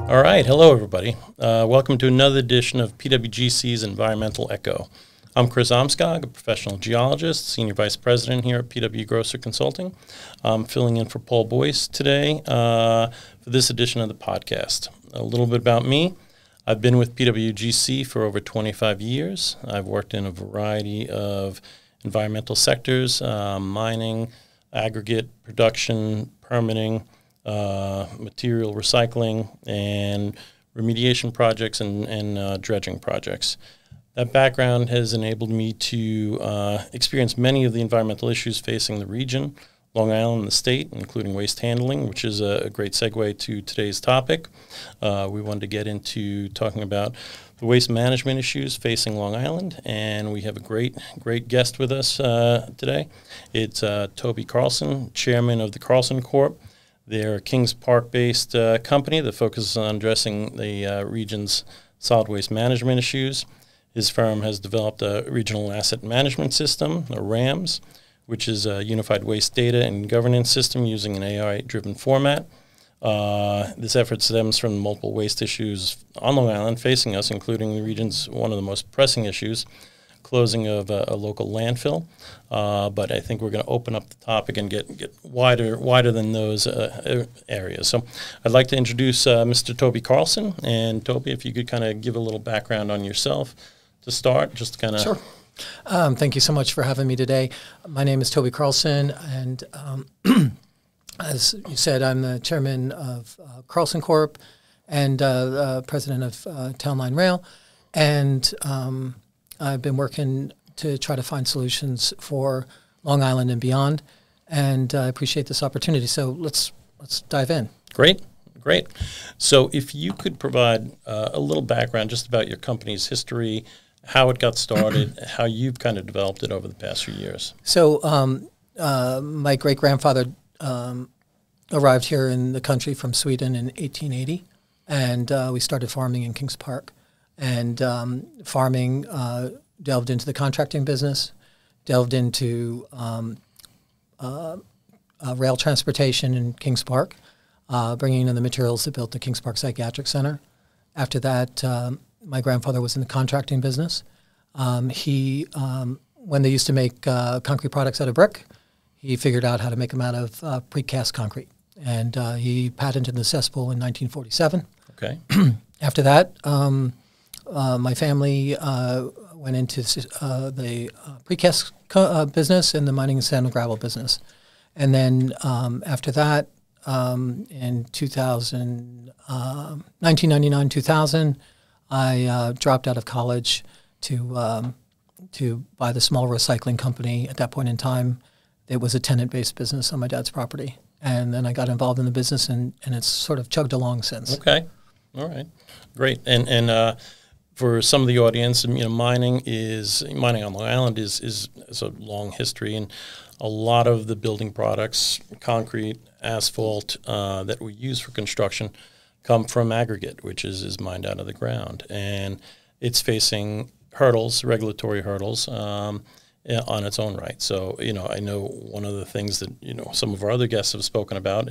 All right, hello everybody. Welcome to another edition of PWGC's Environmental Echo. I'm Kris Almskog, a professional geologist, Senior Vice President here at PWGC Consulting. I'm filling in for Paul Boyce today for this edition of the podcast. A little bit about me. I've been with PWGC for over 25 years. I've worked in a variety of environmental sectors, mining, aggregate production, permitting, material recycling, and remediation projects and dredging projects. That background has enabled me to experience many of the environmental issues facing the region, Long Island, and the state, including waste handling, which is a great segue to today's topic. We wanted to get into talking about the waste management issues facing Long Island, and we have a great guest with us today. It's Toby Carlson, chairman of the Carlson Corp. They're a Kings Park-based company that focuses on addressing the region's solid waste management issues. His firm has developed a regional asset management system, or RAMS, which is a unified waste data and governance system using an AI-driven format. This effort stems from multiple waste issues on Long Island facing us, including the region's one of the most pressing issues, closing of a local landfill. But I think we're going to open up the topic and get wider than those areas. So I'd like to introduce Mr. Toby Carlson. And Toby, if you could kind of give a little background on yourself to start, just kind of. Sure. Thank you so much for having me today. My name is Toby Carlson, and as you said, I'm the chairman of Carlson Corp and president of Townline Rail. And I've been working to try to find solutions for Long Island and beyond, and I appreciate this opportunity. So let's dive in. Great. So if you could provide a little background just about your company's history, how it got started, how you've kind of developed it over the past few years. So my great-grandfather arrived here in the country from Sweden in 1880, and we started farming in Kings Park. And farming delved into the contracting business, delved into rail transportation in Kings Park, bringing in the materials that built the Kings Park Psychiatric Center. After that, my grandfather was in the contracting business. When they used to make concrete products out of brick, he figured out how to make them out of precast concrete. And he patented the cesspool in 1947. Okay. After that, my family went into the precast business and the mining and sand and gravel business. And then after that, in 1999-2000, I dropped out of college to buy the small recycling company. At that point in time, it was a tenant-based business on my dad's property. And then I got involved in the business, and it's sort of chugged along since. Okay. All right. Great. And for some of the audience, mining on Long Island is a long history, and a lot of the building products, concrete, asphalt, that we use for construction come from aggregate, which is mined out of the ground. And it's facing regulatory hurdles on its own right. So, I know one of the things that, some of our other guests have spoken about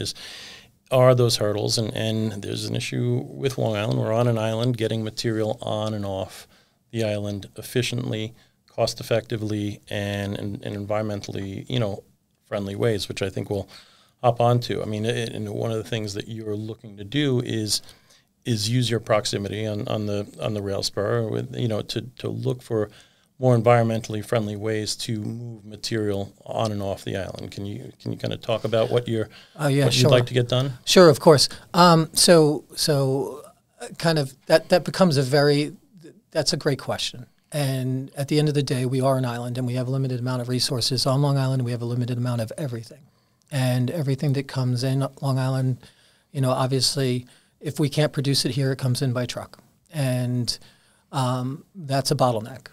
are those hurdles. And there's an issue with Long Island. We're on an island, getting material on and off the island efficiently, cost effectively, and environmentally, friendly ways, which I think we'll hop onto. I mean, and one of the things that you're looking to do is use your proximity on the rail spur with, to look for more environmentally friendly ways to move material on and off the island. Can you kind of talk about what you'd like to get done? Sure, of course. So kind of that becomes that's a great question. And at the end of the day, we are an island, and we have a limited amount of resources on Long Island, and we have a limited amount of everything. And everything that comes in Long Island, obviously, if we can't produce it here, it comes in by truck. And that's a bottleneck.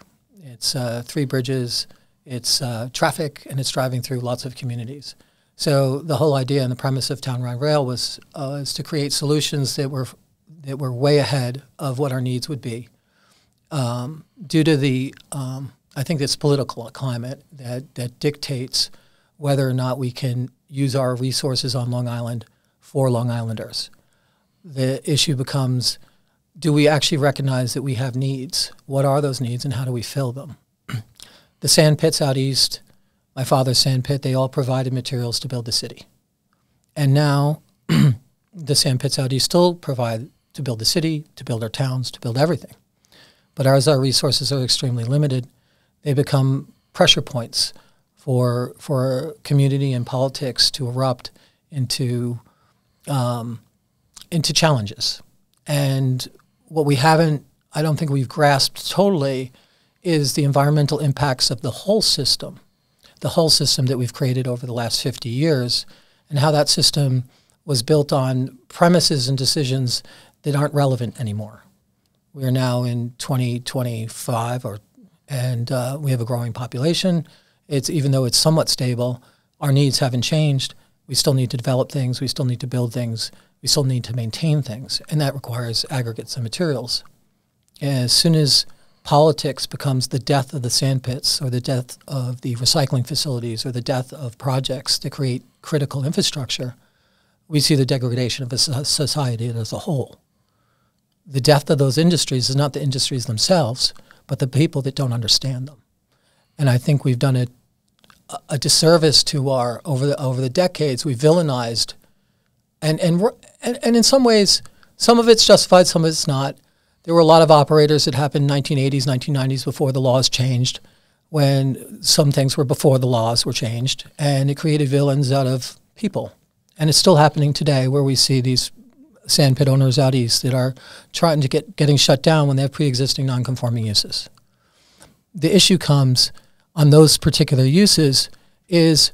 It's 3 bridges, it's traffic, and it's driving through lots of communities. So the whole idea and the premise of Townline Rail was to create solutions that were way ahead of what our needs would be. Due to the, I think this political climate that dictates whether or not we can use our resources on Long Island for Long Islanders. the issue becomes, do we actually recognize that we have needs? What are those needs and how do we fill them? The sand pits out east, my father's sand pit, they all provided materials to build the city. And now the sand pits out east still provide to build the city, to build our towns, to build everything. But as our resources are extremely limited, they become pressure points for community and politics to erupt into challenges. And what we haven't, I don't think we've grasped totally, is the environmental impacts of the whole system that we've created over the last 50 years, and how that system was built on premises and decisions that aren't relevant anymore. We are now in 2025, and we have a growing population. Even though it's somewhat stable, our needs haven't changed. We still need to develop things. We still need to build things. We still need to maintain things, and that requires aggregates and materials. As soon as politics becomes the death of the sand pits or the death of the recycling facilities or the death of projects to create critical infrastructure, we see the degradation of a society as a whole. The death of those industries is not the industries themselves, but the people that don't understand them. And I think we've done a disservice to over the decades. We've villainized, and in some ways, some of it's justified, some of it's not. There were a lot of operators that happened in 1980s, 1990s before the laws changed, when some things were before the laws were changed, and it created villains out of people. And it's still happening today, where we see these sand pit owners out east that are trying to getting shut down when they have pre-existing non-conforming uses. The issue comes on those particular uses is,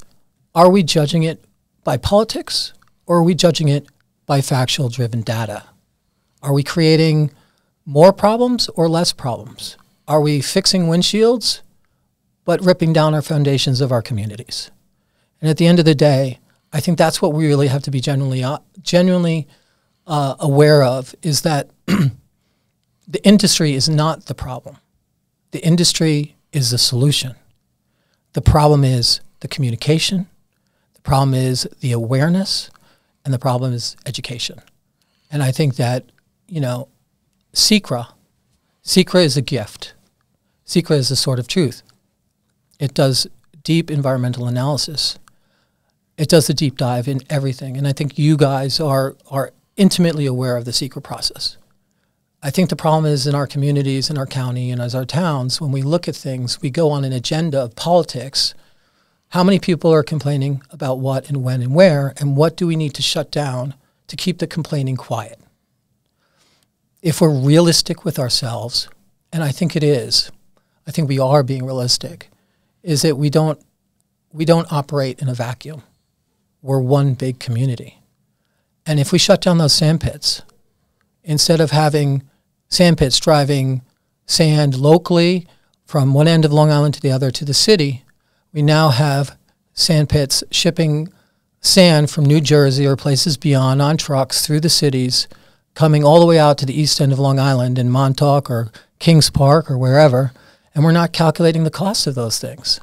are we judging it by politics, or are we judging it by factual driven data? Are we creating more problems or less problems? Are we fixing windshields but ripping down our foundations of our communities? And at the end of the day, I think that's what we really have to be genuinely aware of, is that the industry is not the problem. The industry is the solution. The problem is the communication, the problem is the awareness, and the problem is education. And I think that, SECRA is a gift. SECRA is a sort of truth. It does deep environmental analysis. It does a deep dive in everything. And I think you guys are intimately aware of the SECRA process. I think the problem is in our communities, in our county, and as our towns, when we look at things, we go on an agenda of politics. How many people are complaining about what and when and where, and what do we need to shut down to keep the complaining quiet? If we're realistic with ourselves, and I think it is, I think we are being realistic, is that we don't operate in a vacuum. We're one big community. And if we shut down those sand pits, instead of having sand pits driving sand locally from one end of Long Island to the other to the city, we now have sand pits shipping sand from New Jersey or places beyond on trucks through the cities, coming all the way out to the east end of Long Island in Montauk or Kings Park or wherever, and we're not calculating the cost of those things.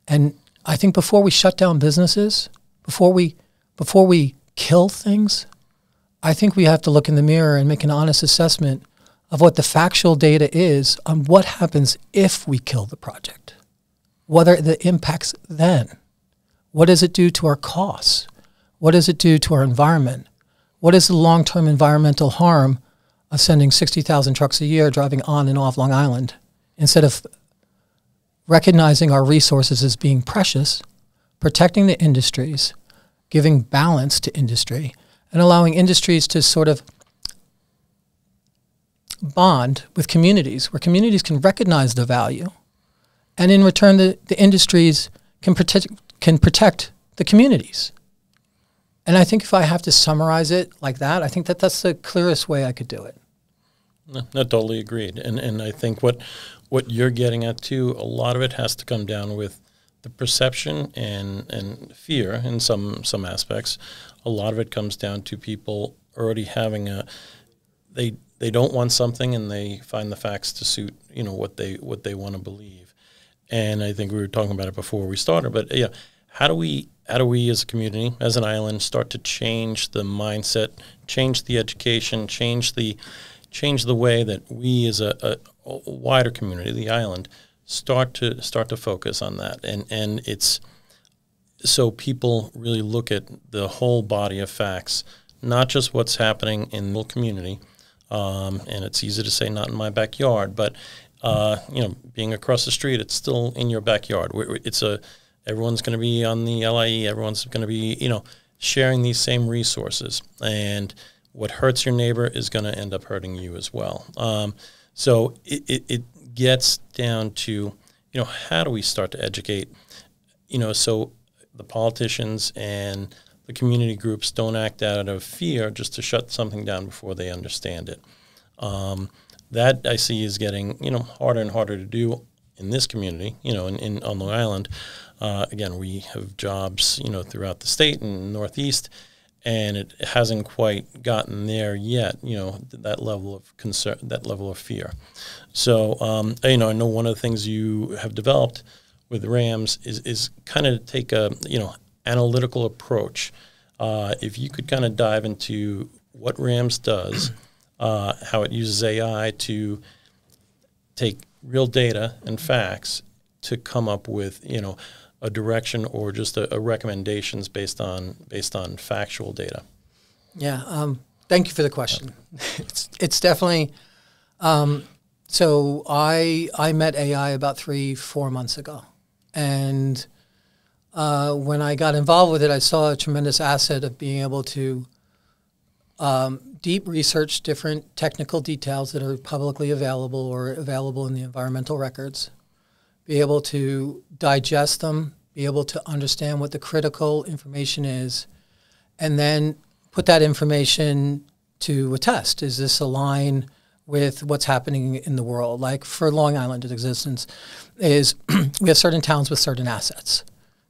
And I think before we shut down businesses, before we kill things, I think we have to look in the mirror and make an honest assessment of what the factual data is on what happens if we kill the project. What are the impacts then? What does it do to our costs? What does it do to our environment? What is the long-term environmental harm of sending 60,000 trucks a year driving on and off Long Island, instead of recognizing our resources as being precious, protecting the industries, giving balance to industry, and allowing industries to sort of bond with communities, where communities can recognize the value, and in return the industries can protect the communities. And I think if I have to summarize it like that, I think that that's the clearest way I could do it. No, totally agreed. And I think what you're getting at too, a lot of it has to come down with the perception and fear in some aspects. A lot of it comes down to people already having they don't want something, and they find the facts to suit what they want to believe. And I think we were talking about it before we started, but how do we how do we as a community, as an island, start to change the mindset, change the education, change the way that we as a wider community, the island, start to focus on that, and it's so people really look at the whole body of facts, not just what's happening in the community. And it's easy to say not in my backyard, but being across the street, it's still in your backyard. Everyone's going to be on the LIE. Everyone's going to be sharing these same resources, and what hurts your neighbor is going to end up hurting you as well. So it gets down to how do we start to educate? So the politicians and the community groups don't act out of fear just to shut something down before they understand it. That I see is getting harder and harder to do in this community. On Long Island, again, we have jobs throughout the state and Northeast, and it hasn't quite gotten there yet. That level of concern, that level of fear. So I know one of the things you have developed with RAMS is kind of take a analytical approach. If you could kind of dive into what RAMS does, how it uses AI to take real data and facts to come up with a direction or just a recommendations based on factual data. Yeah, thank you for the question. It's definitely. So I met AI about 3-4 months ago, and when I got involved with it, I saw a tremendous asset of being able to deep research different technical details that are publicly available or available in the environmental records, be able to digest them, be able to understand what the critical information is, and then put that information to a test. Is this align with what's happening in the world? Like for Long Island's existence, is we have certain towns with certain assets.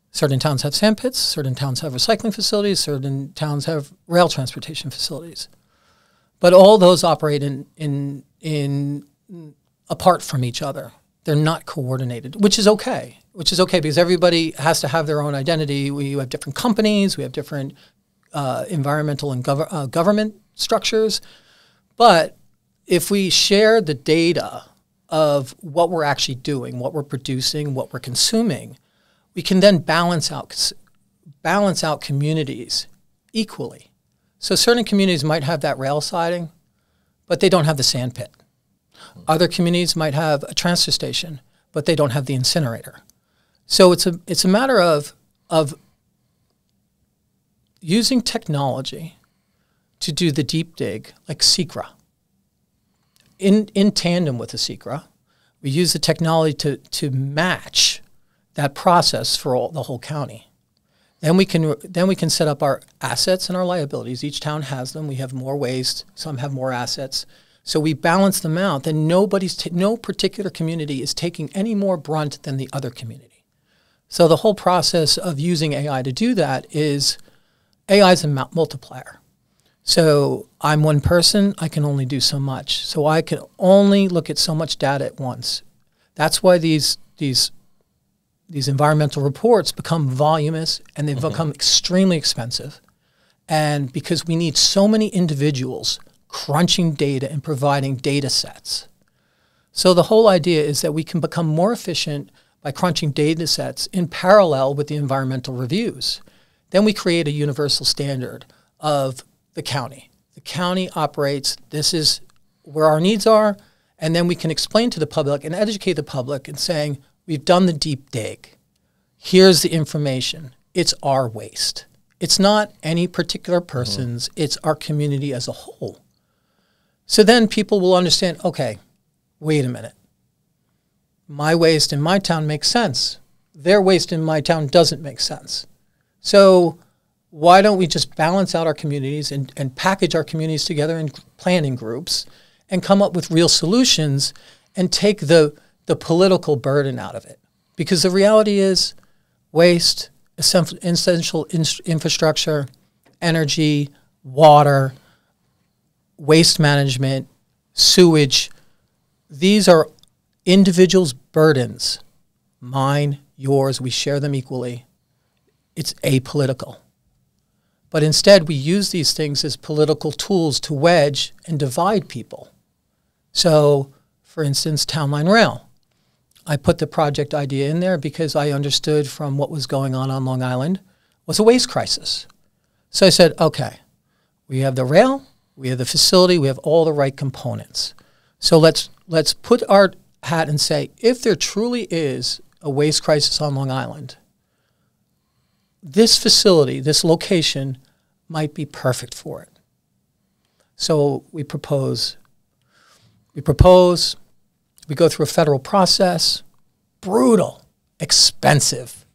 Certain towns have sand pits, certain towns have recycling facilities, certain towns have rail transportation facilities. But all those operate in apart from each other. They're not coordinated, which is okay. Because everybody has to have their own identity. We have different companies, we have different environmental and government structures. But if we share the data of what we're actually doing, what we're producing, what we're consuming, we can then balance out communities equally. So certain communities might have that rail siding, but they don't have the sand pit. Other communities might have a transfer station, but they don't have the incinerator. So it's a matter of using technology to do the deep dig, like SECRA. In tandem with the SECRA, we use the technology to match that process for the whole county. Then we can set up our assets and our liabilities. Each town has them. We have more waste. Some have more assets. So we balance them out. Then no particular community is taking any more brunt than the other community. So the whole process of using AI to do that is AI is a multiplier. So I'm one person. I can only do so much. So I can only look at so much data at once. That's why these environmental reports become voluminous and they've become extremely expensive. And because we need so many individuals crunching data and providing data sets. So the whole idea is that we can become more efficient by crunching data sets in parallel with the environmental reviews. Then we create a universal standard of the county. The county operates, this is where our needs are, and then we can explain to the public and educate the public in saying, we've done the deep dig. Here's the information. It's our waste. It's not any particular person's. It's our community as a whole. So then people will understand, okay, wait a minute. My waste in my town makes sense. Their waste in my town doesn't make sense. So why don't we just balance out our communities and package our communities together in planning groups and come up with real solutions and take the political burden out of it? Because the reality is waste, essential infrastructure, energy, water, waste management, sewage, these are individuals' burdens. Mine, yours, we share them equally. it's apolitical. But instead, we use these things as political tools to wedge and divide people. So, for instance, Townline Rail. I put the project idea in there because I understood from what was going on Long Island was a waste crisis. So I said, okay, we have the rail, we have the facility, we have all the right components. So let's put our hat and say, if there truly is a waste crisis on Long Island, this facility, this location might be perfect for it. So we propose, we go through a federal process, brutal, expensive,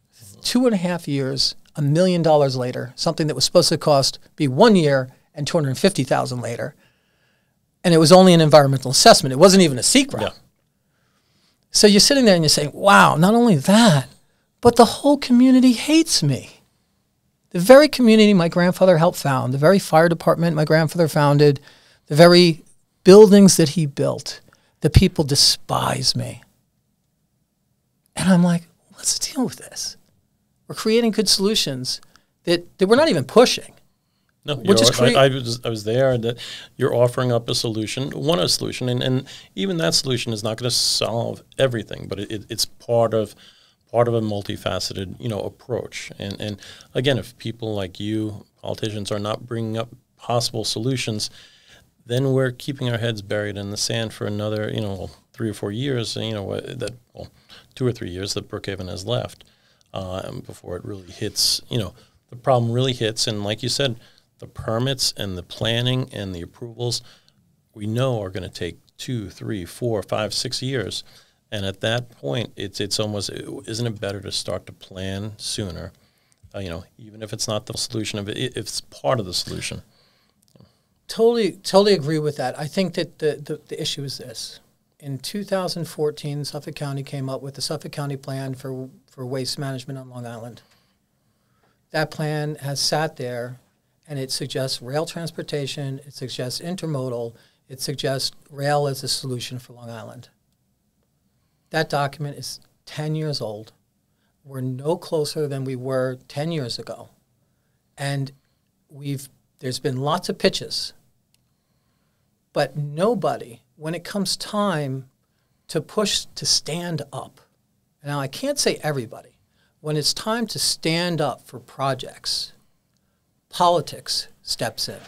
2.5 years, $1 million later, something that was supposed to be 1 year and $250,000 later. And it was only an environmental assessment. It wasn't even a secret. Yeah. So you're sitting there and you're saying, wow, not only that, but the whole community hates me. The very community my grandfather helped found, the very fire department my grandfather founded, the very buildings that he built, the people despise me. And I'm like, what's the deal with this? We're creating good solutions that we're not even pushing. No, I was there. That you're offering up a solution, and even that solution is not going to solve everything, but it's part of a multifaceted, approach. And again, if people like you, politicians, are not bringing up possible solutions, then we're keeping our heads buried in the sand for another, 3 or 4 years. 2 or 3 years that Brookhaven has left before it really hits. The problem really hits, and like you said, the permits and the planning and the approvals we know are going to take 2, 3, 4, 5, 6 years. And at that point, it's almost, isn't it better to start to plan sooner? Even if it's not the solution of it, if it's part of the solution. Totally agree with that. I think that the issue is this. In 2014, Suffolk County came up with the Suffolk County Plan for waste management on Long Island. That plan has sat there, and it suggests rail transportation, it suggests intermodal, it suggests rail as a solution for Long Island. That document is 10 years old. We're no closer than we were 10 years ago. And there's been lots of pitches. But nobody, when it comes time to push to stand up, now I can't say everybody, when it's time to stand up for projects, politics steps in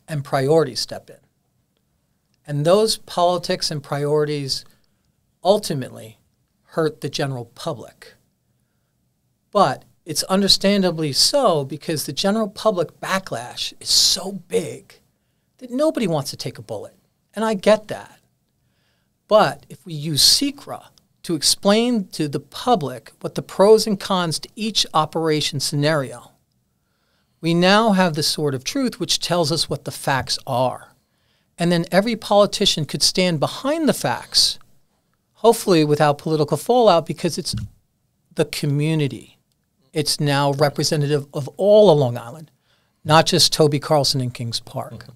and priorities step in. And those politics and priorities ultimately hurt the general public. But it's understandably so because the general public backlash is so big that nobody wants to take a bullet. And I get that. But if we use SECRA to explain to the public what the pros and cons to each operation scenario, we now have the sword of truth which tells us what the facts are. And then every politician could stand behind the facts, hopefully without political fallout, because it's the community. It's now representative of all of Long Island, not just Toby Carlson in Kings Park. Okay.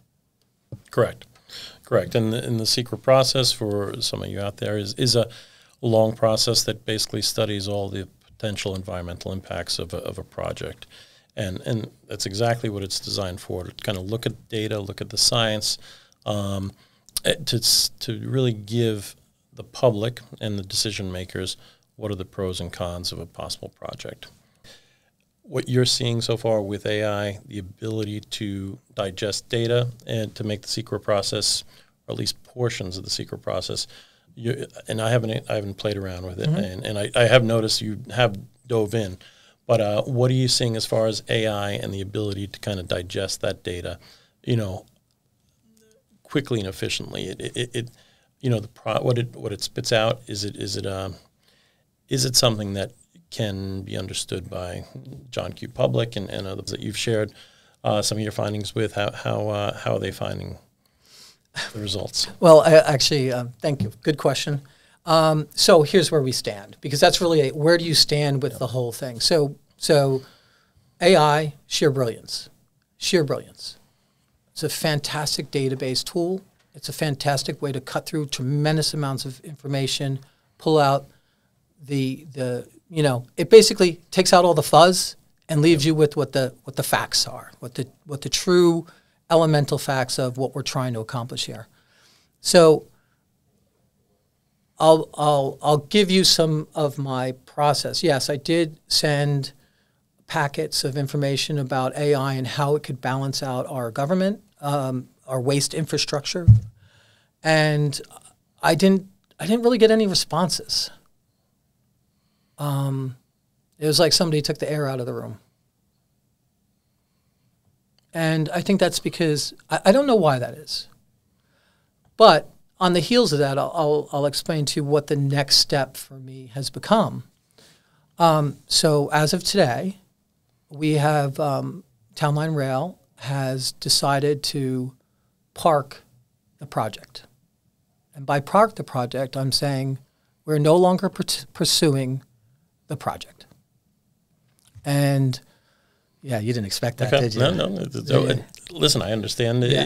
Correct. And the secret process for some of you out there is a long process that basically studies all the potential environmental impacts of a project. And that's exactly what it's designed for, to kind of look at data, look at the science, to really give the public and the decision makers what are the pros and cons of a possible project. What you're seeing so far with AI, the ability to digest data and to make the secret process, or at least portions of the secret process, and I haven't played around with it, and I have noticed you have dove in, but what are you seeing as far as AI and the ability to kind of digest that data, quickly and efficiently? What it spits out, is it something that can be understood by John Q. Public and others that you've shared some of your findings with? How are they finding the results? Well, actually, thank you. Good question. So here's where we stand, because that's really where do you stand with the whole thing. So AI, sheer brilliance. It's a fantastic database tool. It's a fantastic way to cut through tremendous amounts of information, pull out the it basically takes out all the fuzz and leaves you with what the facts are, what the true elemental facts of what we're trying to accomplish here. So I'll give you some of my process. Yes, I did send packets of information about AI and how it could balance out our government, our waste infrastructure, and I didn't really get any responses. It was like somebody took the air out of the room. And I think that's because, I don't know why that is. But on the heels of that, I'll explain to you what the next step for me has become. So as of today, we have Townline Rail has decided to park the project. And by park the project, I'm saying we're no longer pursuing the project. And yeah, you didn't expect that, did you? No. Listen, I understand. Yeah.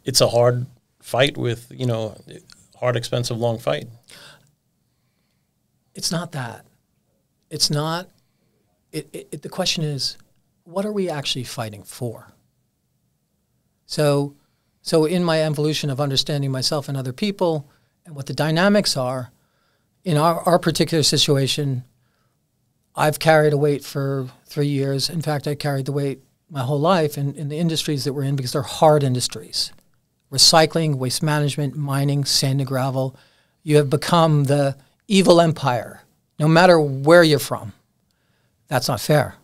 It's a hard fight with, hard, expensive, long fight. It's not that. It's not. The question is, what are we actually fighting for? So in my evolution of understanding myself and other people and what the dynamics are, in our particular situation, I've carried a weight for 3 years. In fact, I carried the weight my whole life in the industries that we're in because they're hard industries. Recycling, waste management, mining, sand and gravel. You have become the evil empire, no matter where you're from. That's not fair.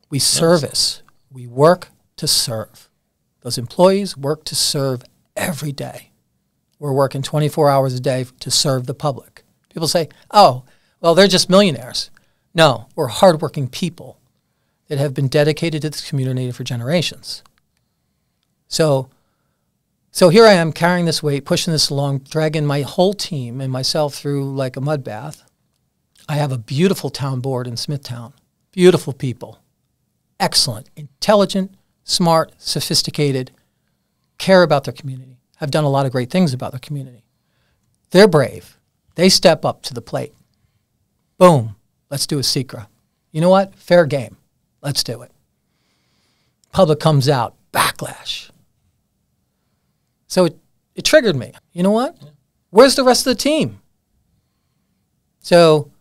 We service. We work to serve. Those employees work to serve every day. We're working 24 hours a day to serve the public. People say, oh, well, they're just millionaires. No, we're hardworking people that have been dedicated to this community for generations. So here I am carrying this weight, pushing this along, dragging my whole team and myself through like a mud bath. I have a beautiful town board in Smithtown. Beautiful people. Excellent, intelligent, smart, sophisticated, care about their community, have done a lot of great things about their community. They're brave. They step up to the plate. Boom. Let's do a secret. You know what? Fair game. Let's do it. Public comes out. Backlash. So it triggered me. You know what? Where's the rest of the team? So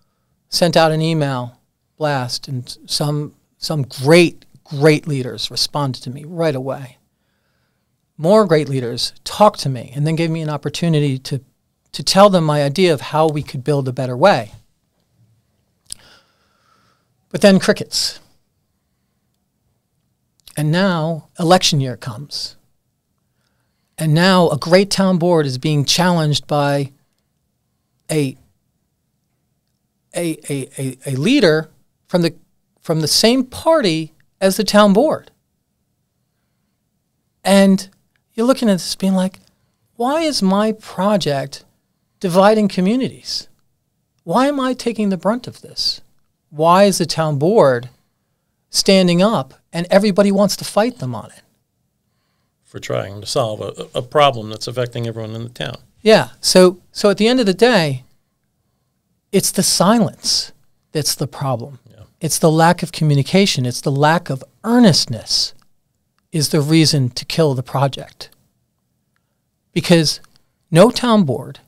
sent out an email blast, and some great leaders responded to me right away. More great leaders talked to me and then gave me an opportunity to tell them my idea of how we could build a better way. But then crickets. And now election year comes. And now a great town board is being challenged by a leader from the same party as the town board. And you're looking at this being like, why is my project dividing communities? Why am I taking the brunt of this? Why is the town board standing up and everybody wants to fight them on it? For trying to solve a problem that's affecting everyone in the town. Yeah. So at the end of the day, it's the silence that's the problem. Yeah. It's the lack of communication. It's the lack of earnestness is the reason to kill the project. Because no town board,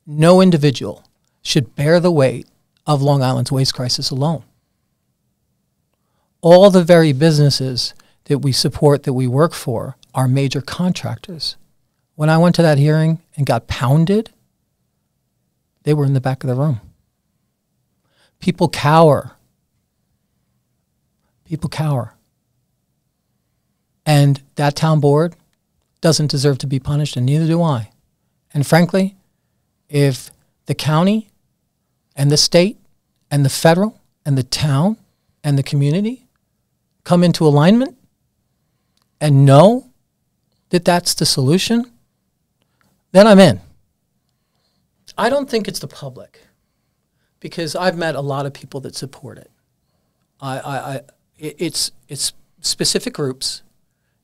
no individual should bear the weight of Long Island's waste crisis alone. All the very businesses that we support, that we work for, are major contractors. When I went to that hearing and got pounded, they were in the back of the room. People cower. People cower. And that town board doesn't deserve to be punished, and neither do I. And frankly, if the county and the state and the federal and the town and the community come into alignment and know that that's the solution, then I'm in. I don't think it's the public, because I've met a lot of people that support it. It's specific groups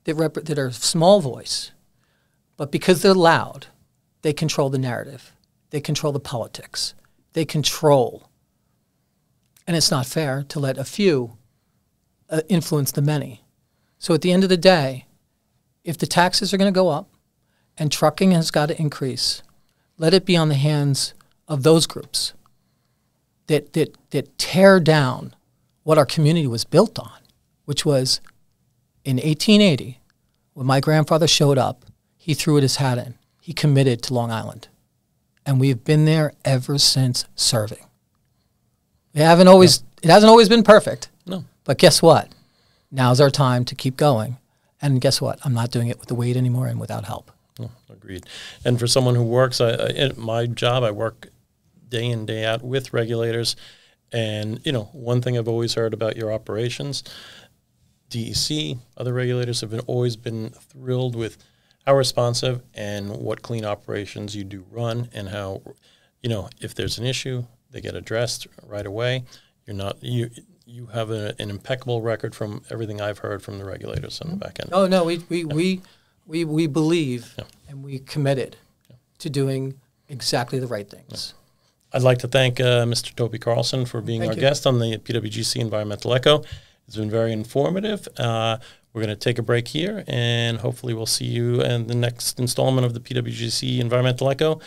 that are small voice, but because they're loud, they control the narrative. They control the politics. They control And it's not fair to let a few influence the many. So at the end of the day, if the taxes are going to go up and trucking has got to increase, let it be on the hands of those groups that tear down what our community was built on, which was in 1880, when my grandfather showed up, he threw his hat in. He committed to Long Island. And we've been there ever since serving. It hasn't always been perfect. No. But guess what? Now's our time to keep going. And guess what? I'm not doing it with the weight anymore and without help. Oh, agreed. And for someone who works, in my job, I work day in, day out with regulators. And, one thing I've always heard about your operations, DEC, other regulators have always been thrilled with how responsive and what clean operations you do run, and how, if there's an issue, they get addressed right away. You have an impeccable record from everything I've heard from the regulators on the back end. Oh no, we believe and we committed to doing exactly the right things. I'd like to thank Mr. Toby Carlson for being our guest on the PWGC Environmental Echo. It's been very informative. We're going to take a break here, and hopefully we'll see you in the next installment of the PWGC Environmental Echo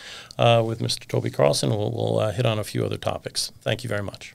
with Mr. Toby Carlson. We'll hit on a few other topics. Thank you very much.